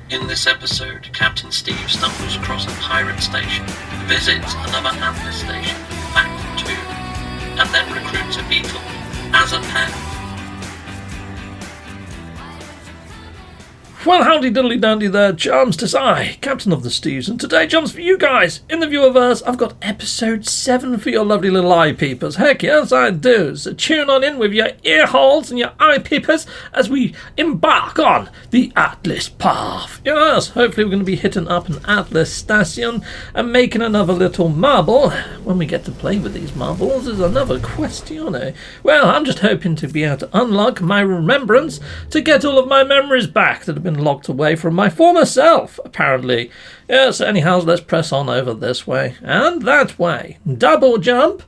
In this episode, Captain Steve stumbles across a pirate station, visits another Atlas station, Act 2, and then recruits a Beetle as a pet. Well, howdy diddly dandy there, chums. 'Tis I, Captain of the Steves, and today, chums, for you guys, in the viewerverse, I've got episode 7 for your lovely little eye peepers. Heck yes, I do. So tune on in with your ear holes and your eye peepers as we embark on the Atlas path. Yes, hopefully we're going to be hitting up an Atlas station and making another little marble. When we get to play with these marbles is another question, eh? Well, I'm just hoping to be able to unlock my remembrance to get all of my memories back that have been locked away from my former self, apparently. Yes, anyhow, let's press on over this way and that way. Double jump.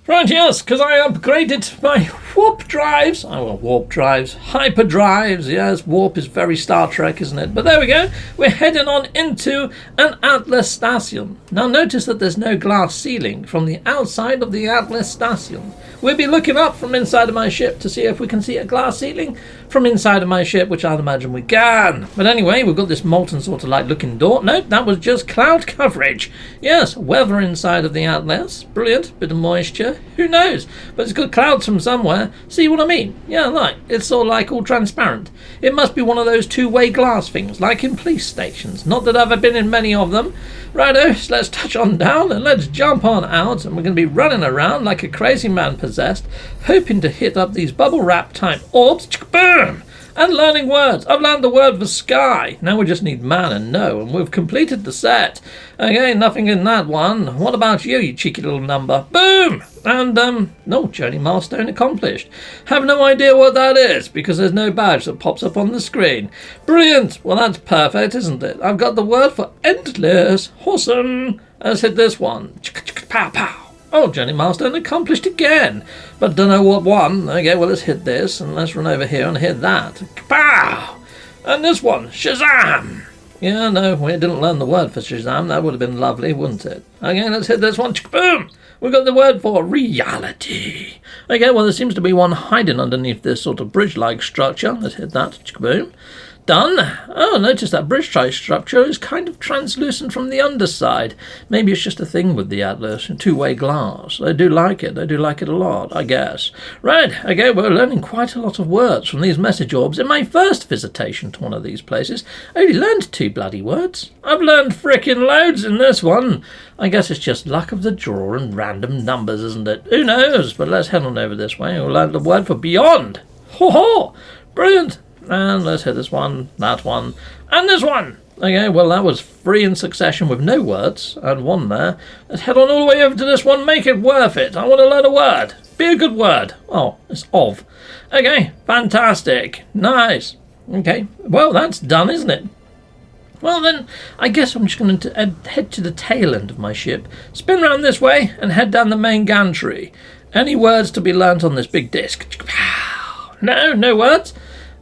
Right, yes, because I upgraded my warp drives. Warp drives. Hyper drives. Yes, warp is very Star Trek, isn't it? But there we go. We're heading on into an Atlas station. Now notice that there's no glass ceiling from the outside of the Atlas station. We'll be looking up from inside of my ship to see if we can see a glass ceiling from inside of my ship, which I'd imagine we can. But anyway, we've got this molten sort of like looking door. Nope, that was just cloud coverage. Yes, weather inside of the Atlas. Brilliant. Bit of moisture. Who knows? But it's got clouds from somewhere. See what I mean? Yeah, like, it's all like all transparent. It must be one of those two-way glass things, like in police stations. Not that I've ever been in many of them. Righto, so let's touch on down and let's jump on out, and we're going to be running around like a crazy man possessed, hoping to hit up these bubble wrap type orbs. Boom! And learning words. I've learned the word for sky. Now we just need man and no, and we've completed the set. Okay, nothing in that one. What about you, you cheeky little number? Boom! And, no, journey milestone accomplished. Have no idea what that is, because there's no badge that pops up on the screen. Brilliant! Well, that's perfect, isn't it? I've got the word for endless. Awesome! Let's hit this one. Pow, pow. Oh, journey milestone accomplished again. But don't know what one. Okay, well, let's hit this, and let's run over here and hit that. Pow! And this one, Shazam! Yeah, no, we didn't learn the word for Shazam. That would have been lovely, wouldn't it? Okay, let's hit this one. Boom! We've got the word for reality. Okay, well, there seems to be one hiding underneath this sort of bridge-like structure. Let's hit that. Boom. Done. Oh, notice that bridge-type structure is kind of translucent from the underside. Maybe it's just a thing with the Atlas, two-way glass. They do like it. They do like it a lot, I guess. Right, okay, we're learning quite a lot of words from these message orbs. In my first visitation to one of these places, I only learned 2 bloody words. I've learned frickin' loads in this one. I guess it's just luck of the draw and random numbers, isn't it? Who knows? But let's head on over this way. We'll learn the word for beyond. Ho-ho! Brilliant! And let's hit this one, that one, and this one. Okay, well, that was 3 in succession with no words, and 1 there. Let's head on all the way over to this one, make it worth it. I want to learn a word. Be a good word. Oh, it's of. Okay, fantastic. Nice. Okay, well, that's done, isn't it? Well, then, I guess I'm just going to head to the tail end of my ship, spin round this way, and head down the main gantry. Any words to be learnt on this big disc? No words.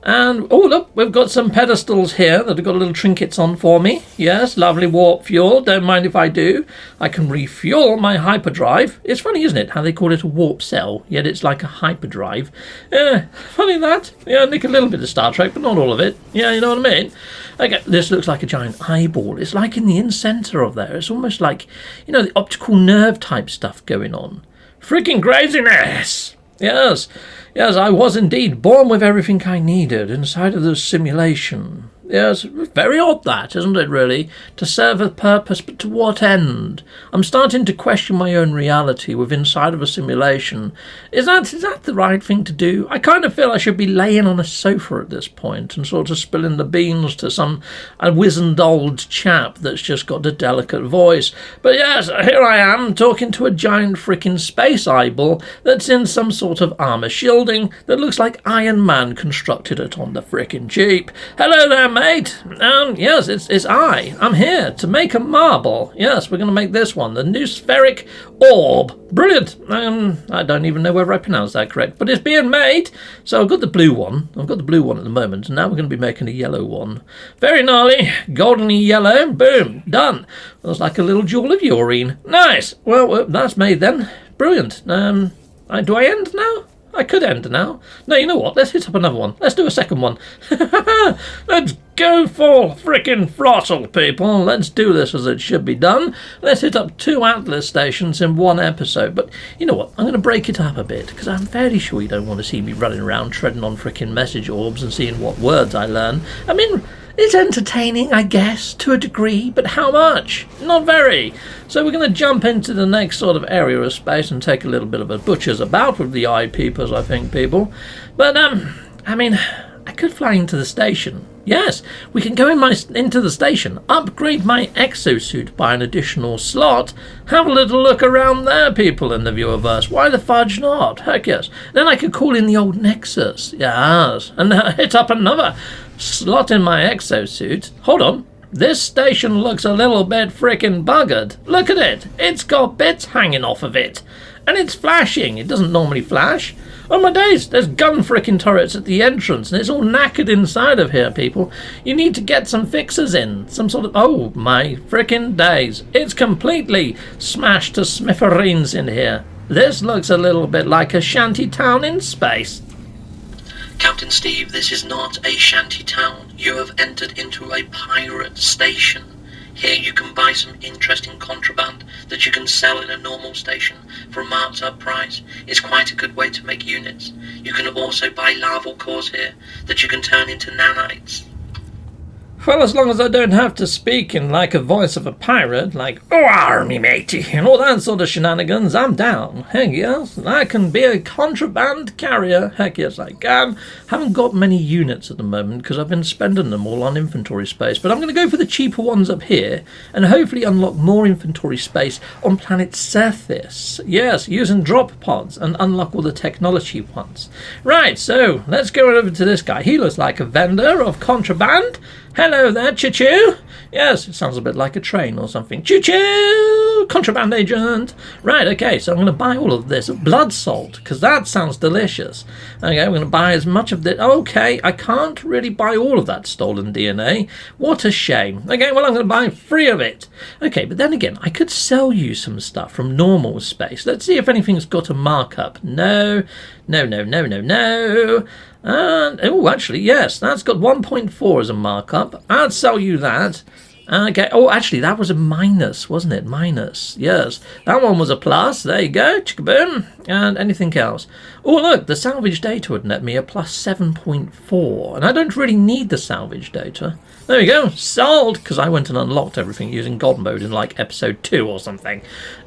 And, oh, look, we've got some pedestals here that have got little trinkets on for me. Yes, lovely warp fuel. Don't mind if I do. I can refuel my hyperdrive. It's funny, isn't it, how they call it a warp cell, yet it's like a hyperdrive. Yeah, funny that. Yeah, nick a little bit of Star Trek, but not all of it. Yeah, you know what I mean? Okay, this looks like a giant eyeball. It's like in the in-centre of there. It's almost like, you know, the optical nerve type stuff going on. Freaking craziness! Yes, I was indeed born with everything I needed inside of the simulation. Yes, very odd that, isn't it, really? To serve a purpose, but to what end? I'm starting to question my own reality with inside of a simulation. Is that the right thing to do? I kind of feel I should be laying on a sofa at this point and sort of spilling the beans to a wizened old chap that's just got a delicate voice. But yes, here I am, talking to a giant frickin' space eyeball that's in some sort of armour shielding that looks like Iron Man constructed it on the frickin' cheap. Hello there, mate. Yes, it's I. I'm here to make a marble. Yes, we're going to make this one, the new spheric orb. Brilliant. I don't even know whether I pronounced that correct, but it's being made. So I've got the blue one. At the moment, and now we're going to be making a yellow one. Very gnarly, goldeny yellow. Boom, done. Looks like a little jewel of urine. Nice. Well, that's made then. Brilliant. Do I end now? I could end now. No, you know what? Let's hit up another one. Let's do a second one. Let's go full frickin' throttle, people. Let's do this as it should be done. Let's hit up 2 Atlas stations in one episode. But you know what? I'm going to break it up a bit, because I'm fairly sure you don't want to see me running around treading on frickin' message orbs and seeing what words I learn. I mean, it's entertaining, I guess, to a degree, but how much? Not very. So we're going to jump into the next sort of area of space and take a little bit of a butcher's about with the eye peepers, I think, people. But, I mean, I could fly into the station. Yes, we can go into the station, upgrade my exosuit by an additional slot, have a little look around there, people in the viewerverse. Why the fudge not? Heck yes. Then I could call in the old Nexus. Yes. And hit up another slot in my exosuit. Hold on. This station looks a little bit frickin' buggered. Look at it. It's got bits hanging off of it. And it's flashing. It doesn't normally flash. Oh my days, there's gun frickin' turrets at the entrance and it's all knackered inside of here, people. You need to get some fixers in. Some sort of... Oh my frickin' days. It's completely smashed to smithereens in here. This looks a little bit like a shanty town in space. Captain Steve, this is not a shanty town. You have entered into a pirate station. Here you can buy some interesting contraband that you can sell in a normal station for a marked up price. It's quite a good way to make units. You can also buy larval cores here that you can turn into nanites. Well, as long as I don't have to speak in like a voice of a pirate, like, "Oh, army matey," and all that sort of shenanigans, I'm down. Heck yes, I can be a contraband carrier. Heck yes, I can. Haven't got many units at the moment because I've been spending them all on inventory space, but I'm going to go for the cheaper ones up here and hopefully unlock more inventory space on planet Cephis. Yes, using drop pods and unlock all the technology ones. Right, so let's go over to this guy. He looks like a vendor of contraband. Hello there, choo-choo. Yes, it sounds a bit like a train or something. Choo-choo! Contraband agent. Right, okay, so I'm going to buy all of this blood salt, because that sounds delicious. Okay, we're going to buy as much of this. Okay, I can't really buy all of that stolen DNA. What a shame. Okay, well, I'm going to buy 3 of it. Okay, but then again, I could sell you some stuff from normal space. Let's see if anything's got a markup. No. Oh, actually, yes, that's got 1.4 as a markup. I'll sell you that. Okay. Oh, actually, that was a minus, wasn't it? Minus. Yes. That one was a plus. There you go. Chickaboom. And anything else? Oh, look, the salvage data would net me a plus 7.4. And I don't really need the salvage data. There we go. Sold. Because I went and unlocked everything using God mode in like episode 2 or something.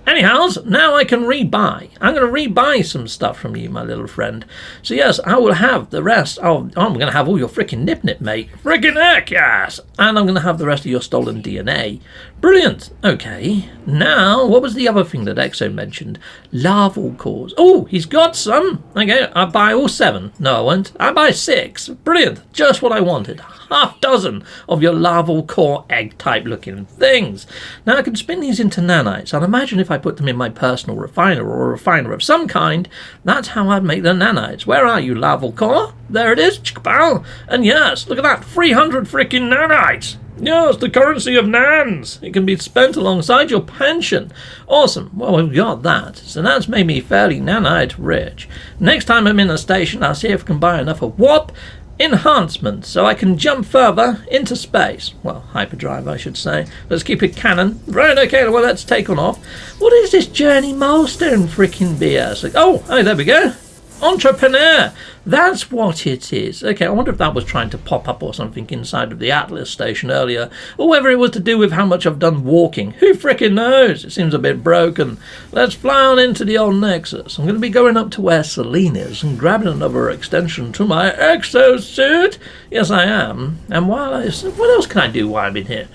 Anyhow, now I can rebuy. I'm going to rebuy some stuff from you, my little friend. So yes, I will have the rest. Oh, I'm going to have all your frickin' nip-nip, mate. Frickin' heck, yes. And I'm going to have the rest of your stolen DNA. Brilliant. Okay. Now, what was the other thing that Exo mentioned? Larval cores. Oh, he's got some. Okay, I buy all 7. No, I won't. I buy 6. Brilliant. Just what I wanted. Half dozen of your larval core egg type looking things. Now I can spin these into nanites. I'd imagine if I put them in my personal refiner or a refiner of some kind, that's how I'd make the nanites. Where are you, larval core? There it is, chickabal. And yes, look at that, 300 freaking nanites. Yes, the currency of nans. It can be spent alongside your pension. Awesome. Well, we've got that. So that's made me fairly nanite rich. Next time I'm in a station, I'll see if I can buy enough of warp enhancement so I can jump further into space. Well, hyperdrive, I should say. Let's keep it canon. Right, okay, well, let's take on off. What is this journey milestone freaking BS? Like, oh, there we go. Entrepreneur. That's what it is. Okay, I wonder if that was trying to pop up or something inside of the Atlas station earlier, or whether it was to do with how much I've done walking. Who frickin' knows? It seems a bit broken. Let's fly on into the old Nexus. I'm going to be going up to where Selene is and grabbing another extension to my exosuit. Yes, I am. And what else can I do while I'm in here?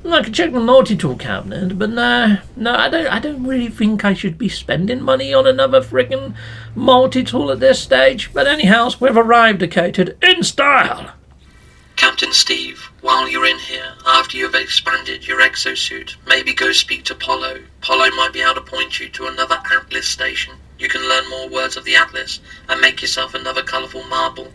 I can check the multi-tool cabinet, but no, I don't really think I should be spending money on another friggin' multi-tool at this stage. But anyhow, we've arrived, located in style. Captain Steve, while you're in here, after you've expanded your exosuit, maybe go speak to Polo. Polo might be able to point you to another Atlas station. You can learn more words of the Atlas and make yourself another colourful marble.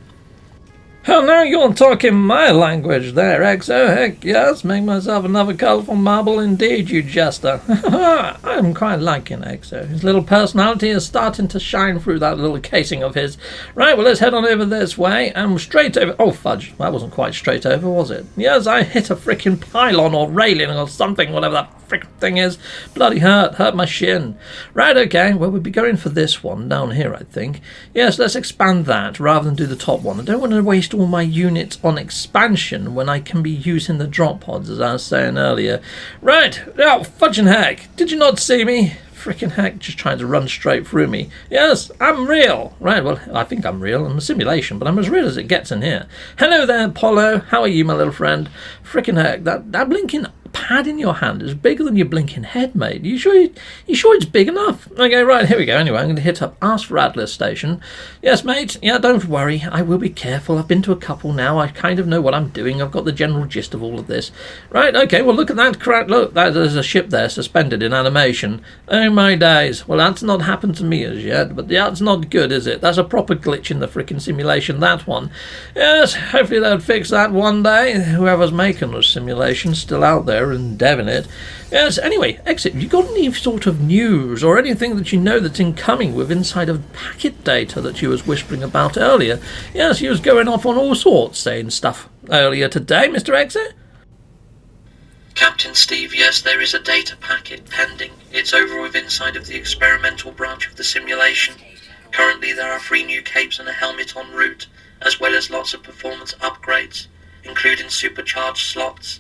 Oh, now you're talking my language there, Exo. Heck yes, make myself another colourful marble indeed, you jester. I'm quite liking Exo. His little personality is starting to shine through that little casing of his. Right, well, let's head on over this way, and straight over... Oh, fudge, that wasn't quite straight over, was it? Yes, I hit a freaking pylon or railing or something, whatever that frickin' thing is. Bloody hurt my shin. Right, okay, well, we'll be going for this one down here, I think. Yes, let's expand that rather than do the top one. I don't want to waste all my units on expansion when I can be using the drop pods, as I was saying earlier. Right, oh, fudging heck, did you not see me? Frickin' heck, just trying to run straight through me. Yes, I'm real. Right, well, I think I'm real. I'm a simulation, but I'm as real as it gets in here. Hello there, Apollo. How are you, my little friend? Frickin' heck, that blinking pad in your hand is bigger than your blinking head, mate. You sure it's big enough? Okay, right, here we go. Anyway, I'm going to hit up Ask for Atlas Station. Yes, mate. Yeah, don't worry. I will be careful. I've been to a couple now. I kind of know what I'm doing. I've got the general gist of all of this. Right, okay, well, look at that crap. Look, there's a ship there suspended in animation. Oh, my days. Well, that's not happened to me as yet, but that's not good, is it? That's a proper glitch in the frickin' simulation, that one. Yes, hopefully they'll fix that one day. Whoever's making the simulation still out there and deving it. Yes, anyway, Exit, you got any sort of news or anything that you know that's incoming with inside of packet data that you was whispering about earlier? Yes, you was going off on all sorts saying stuff earlier today, Mr. Exit? Captain Steve, yes, there is a data packet pending. It's over with inside of the experimental branch of the simulation. Currently there are 3 new capes and a helmet en route, as well as lots of performance upgrades, including supercharged slots.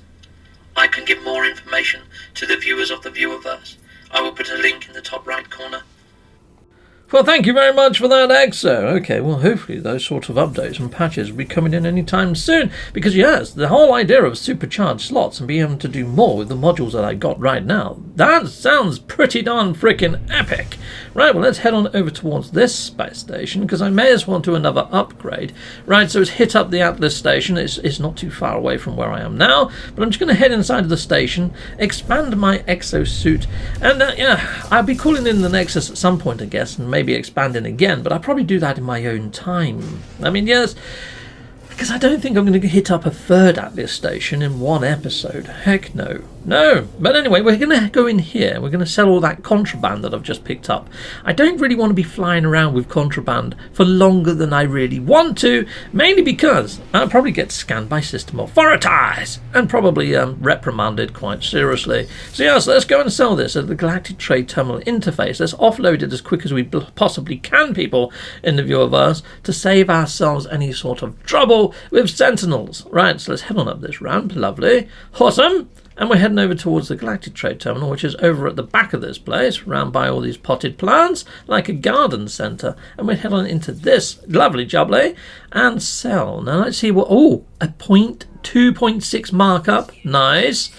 I can give more information to the viewers of the Viewerverse. I will put a link in the top right corner. Well, thank you very much for that, Exo. Okay, well, hopefully those sort of updates and patches will be coming in anytime soon. Because, yes, the whole idea of supercharged slots and being able to do more with the modules that I got right now, that sounds pretty darn frickin' epic. Right, well, let's head on over towards this space station, because I may as well do another upgrade. Right, so it's hit up the Atlas station. It's not too far away from where I am now, but I'm just going to head inside of the station, expand my exosuit, and, yeah, I'll be calling in the Nexus at some point, I guess, and maybe expanding again, but I'll probably do that in my own time. I mean, yes, because I don't think I'm going to hit up a third Atlas station in one episode. Heck no. No. But anyway, we're going to go in here. We're going to sell all that contraband that I've just picked up. I don't really want to be flying around with contraband for longer than I really want to, mainly because I'll probably get scanned by system authorities and probably reprimanded quite seriously. So yes, let's go and sell this at the Galactic Trade Terminal interface. Let's offload it as quick as we possibly can, people in the Viewerverse, to save ourselves any sort of trouble with Sentinels. Right, so let's head on up this ramp. Lovely. Awesome. And we're heading over towards the Galactic Trade Terminal, which is over at the back of this place, round by all these potted plants, like a garden centre. And we're heading into this lovely jubbly and sell. Now let's see what... Oh, a 2.6 markup. Nice.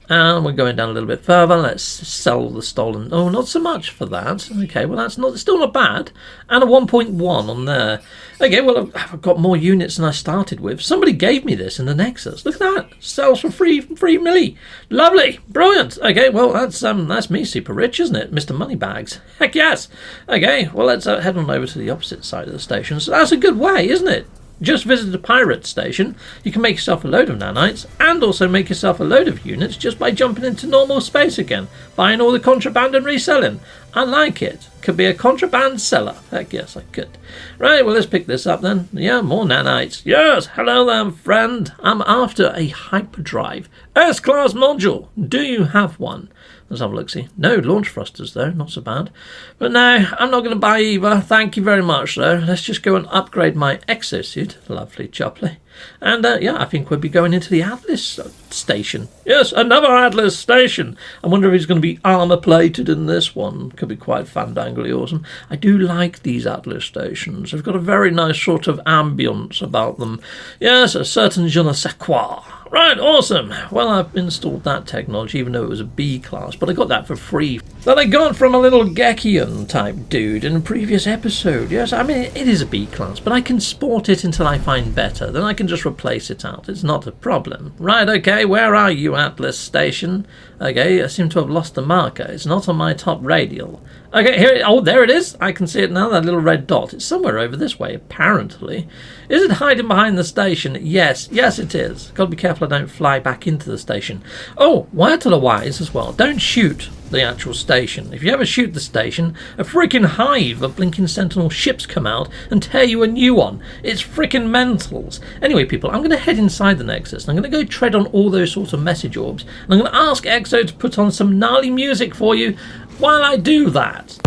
And we're going down a little bit further. Let's sell the stolen... Oh, not so much for that. Okay, well, that's still not bad. And a 1.1 on there. Okay, well, I've got more units than I started with. Somebody gave me this in the Nexus. Look at that. Sells for free milli. Lovely. Brilliant. Okay, well, that's me super rich, isn't it? Mr. Moneybags. Heck yes. Okay, well, let's head on over to the opposite side of the station. So that's a good way, isn't it? Just visit a pirate station. You can make yourself a load of nanites and also make yourself a load of units just by jumping into normal space again, buying all the contraband and reselling. I like it. Could be a contraband seller. Heck yes, I could. Right, well, let's pick this up then. Yeah, more nanites. Yes, hello there, friend. I'm after a hyperdrive S-class module. Do you have one? Let's have a look-see. No launch thrusters, though. Not so bad. But no, I'm not going to buy either. Thank you very much, though. Let's just go and upgrade my exosuit. Lovely jubbly. And, yeah, I think we'll be going into the Atlas station. Yes, another Atlas station. I wonder if it's going to be armour-plated in this one. Could be quite fandangly awesome. I do like these Atlas stations. They've got a very nice sort of ambience about them. Yes, a certain je ne sais quoi. Right, awesome. Well, I've installed that technology, even though it was a B class, but I got that for free that I got from a little Gekian type dude in a previous episode. Yes, I mean, it is a B class, but I can sport it until I find better. Then I can just replace it out. It's not a problem. Right, okay, where are you, Atlas Station? Okay, I seem to have lost the marker. It's not on my top radial. Okay, here, oh, there it is. I can see it now, that little red dot. It's somewhere over this way, apparently. Is it hiding behind the station? Yes, it is. Got to be careful I don't fly back into the station. Oh, wire to the wise as well. Don't shoot the actual station. If you ever shoot the station, a freaking hive of blinking sentinel ships come out and tear you a new one. It's freaking mentals. Anyway, people, I'm going to head inside the Nexus. I'm going to go tread on all those sorts of message orbs, and I'm going to ask EXO to put on some gnarly music for you while I do that.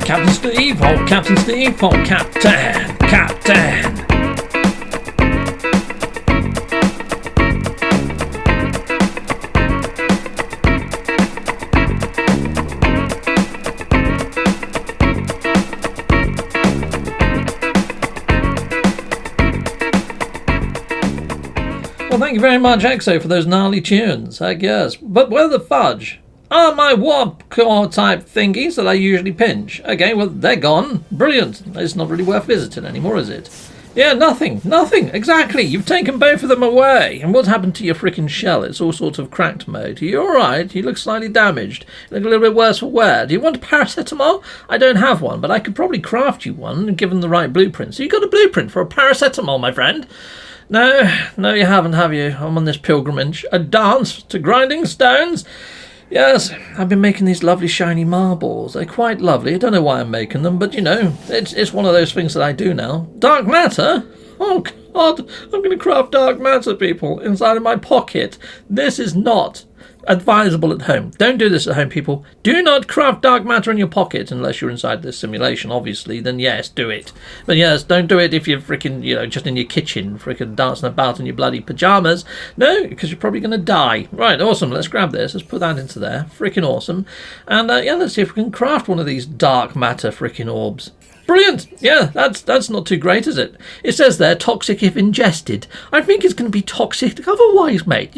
Captain Steve, oh Captain Steve, oh Captain. Well, thank you very much, EXO, for those gnarly tunes, I guess. But where the fudge are my warp core type thingies that I usually pinch? Okay, well, they're gone. Brilliant. It's not really worth visiting anymore, is it? Yeah, nothing. Exactly. You've taken both of them away. And what happened to your frickin' shell? It's all sort of cracked mode. Are you alright? You look slightly damaged. You look a little bit worse for wear. Do you want a paracetamol? I don't have one, but I could probably craft you one, given the right blueprint. So you got a blueprint for a paracetamol, my friend? No, you haven't, have you? I'm on this pilgrimage. A dance to grinding stones? Yes, I've been making these lovely shiny marbles. They're quite lovely. I don't know why I'm making them, but you know, it's one of those things that I do now. Dark matter? Oh God, I'm going to craft dark matter, people, inside of my pocket. This is not advisable at home. Don't do this at home, people. Do not craft dark matter in your pocket unless you're inside this simulation, obviously. Then yes, do it. But yes, don't do it if you're freaking, just in your kitchen, freaking dancing about in your bloody pajamas. No, because you're probably going to die. Right, awesome. Let's grab this. Let's put that into there. Freaking awesome. And let's see if we can craft one of these dark matter freaking orbs. Brilliant! Yeah, that's not too great, is it? It says there, toxic if ingested. I think it's going to be toxic otherwise, mate.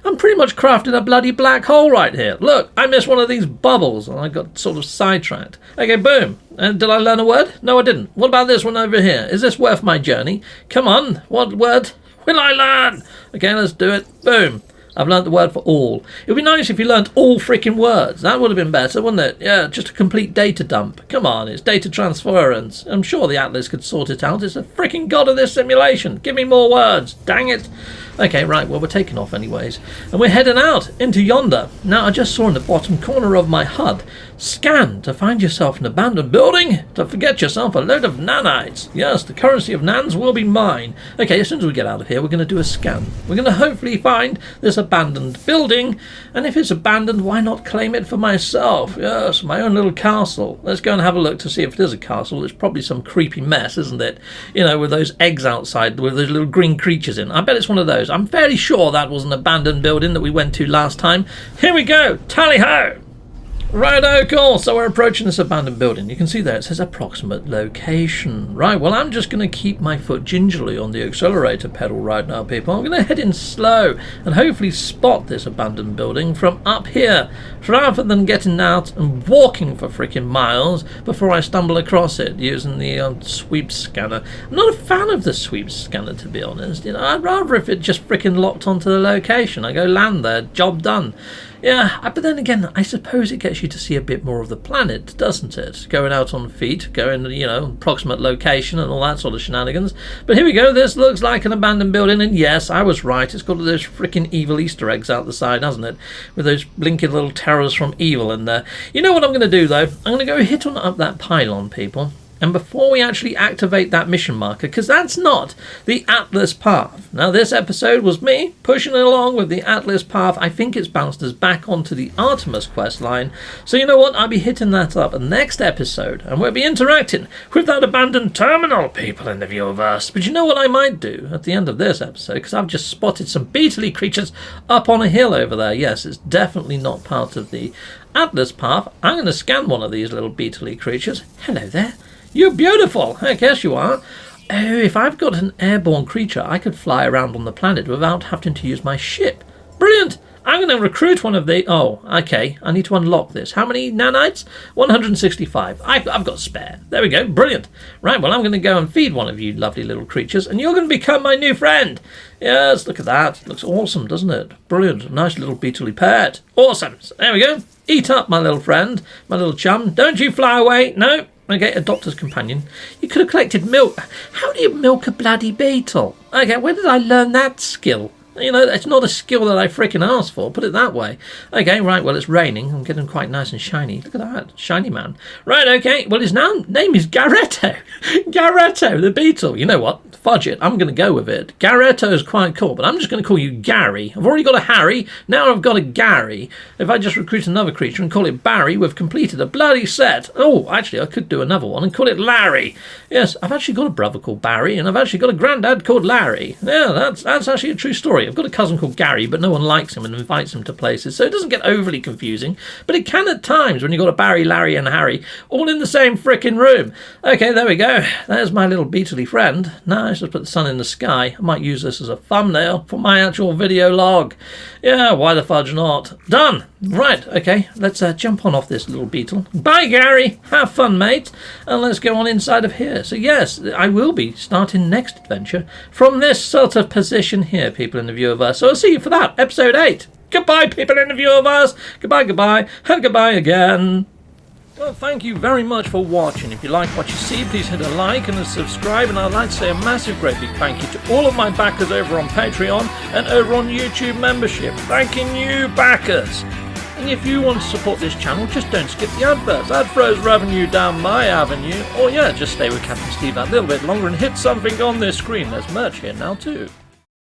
I'm pretty much crafting a bloody black hole right here. Look, I missed one of these bubbles and I got sort of sidetracked. Okay, boom. And did I learn a word? No, I didn't. What about this one over here? Is this worth my journey? Come on, what word will I learn? Okay, let's do it. Boom. I've learnt the word for all. It would be nice if you learnt all freaking words. That would have been better, wouldn't it? Yeah, just a complete data dump. Come on, it's data transference. I'm sure the Atlas could sort it out. It's the freaking god of this simulation. Give me more words. Dang it. Okay, right, well, we're taking off anyways. And we're heading out into yonder. Now, I just saw in the bottom corner of my HUD, scan to find yourself an abandoned building, to forget yourself a load of nanites. Yes, the currency of nans will be mine. Okay, as soon as we get out of here, we're going to do a scan. We're going to hopefully find this abandoned building, and if it's abandoned, why not claim it for myself? Yes, my own little castle. Let's go and have a look to see if it is a castle. It's probably some creepy mess, isn't it? With those eggs outside with those little green creatures in. I bet it's one of those. I'm fairly sure that was an abandoned building that we went to last time. Here we go. Tally-ho! Righto, cool. So we're approaching this abandoned building. You can see there it says approximate location. Right, well, I'm just going to keep my foot gingerly on the accelerator pedal right now, people. I'm going to head in slow and hopefully spot this abandoned building from up here, rather than getting out and walking for freaking miles before I stumble across it using the sweep scanner. I'm not a fan of the sweep scanner, to be honest. I'd rather if it just freaking locked onto the location. I go land there, job done. Yeah, but then again, I suppose it gets you to see a bit more of the planet, doesn't it? Going out on feet, going, approximate location and all that sort of shenanigans. But here we go, this looks like an abandoned building, and yes, I was right, it's got all those freaking evil Easter eggs out the side, hasn't it? With those blinking little terrors from evil in there. You know what I'm going to do, though? I'm going to go hit on up that pylon, people. And before we actually activate that mission marker, because that's not the Atlas path. Now, this episode was me pushing it along with the Atlas path. I think it's bounced us back onto the Artemis quest line. So you know what? I'll be hitting that up in the next episode, and we'll be interacting with that abandoned terminal, people in the viewerverse. But you know what I might do at the end of this episode? Because I've just spotted some Beetle creatures up on a hill over there. Yes, it's definitely not part of the Atlas path. I'm going to scan one of these little Beetle creatures. Hello there. You're beautiful. I guess you are. Oh, if I've got an airborne creature, I could fly around on the planet without having to use my ship. Brilliant. I'm going to recruit one of the... Oh, okay. I need to unlock this. How many nanites? 165. I've got spare. There we go. Brilliant. Right, well, I'm going to go and feed one of you lovely little creatures, and you're going to become my new friend. Yes, look at that. Looks awesome, doesn't it? Brilliant. Nice little beetle pet. Awesome. So there we go. Eat up, my little friend, my little chum. Don't you fly away. No. Okay, a doctor's companion. You could have collected milk. How do you milk a bloody beetle? Okay, where did I learn that skill? You know, it's not a skill that I freaking asked for, put it that way. Okay, right, well, it's raining. I'm getting quite nice and shiny. Look at that, shiny man. Right, okay, well, his name is Garetto. Garetto, the beetle. You know what? Fudge it. I'm going to go with it. Garetto is quite cool, but I'm just going to call you Gary. I've already got a Harry. Now I've got a Gary. If I just recruit another creature and call it Barry, we've completed a bloody set. Oh, actually, I could do another one and call it Larry. Yes, I've actually got a brother called Barry, and I've actually got a granddad called Larry. Yeah, that's actually a true story. I've got a cousin called Gary, but no one likes him and invites him to places, so it doesn't get overly confusing. But it can at times when you've got a Barry, Larry, and Harry all in the same frickin' room. Okay, there we go. There's my little beetly friend. Now let's just put the sun in the sky. I might use this as a thumbnail for my actual video log. Yeah, why the fudge not? Done! Right, okay, let's jump on off this little beetle. Bye, Gary! Have fun, mate! And let's go on inside of here. So yes, I will be starting next adventure from this sort of position here, people in the viewerverse. So I'll see you for that, episode 8. Goodbye, people in the viewerverse! Goodbye, goodbye, and goodbye again. Well, thank you very much for watching. If you like what you see, please hit a like and a subscribe. And I'd like to say a massive, great big thank you to all of my backers over on Patreon and over on YouTube membership. Thanking you, backers. And if you want to support this channel, just don't skip the adverts. That throws revenue down my avenue. Or yeah, just stay with Captain Steve that little bit longer and hit something on this screen. There's merch here now too.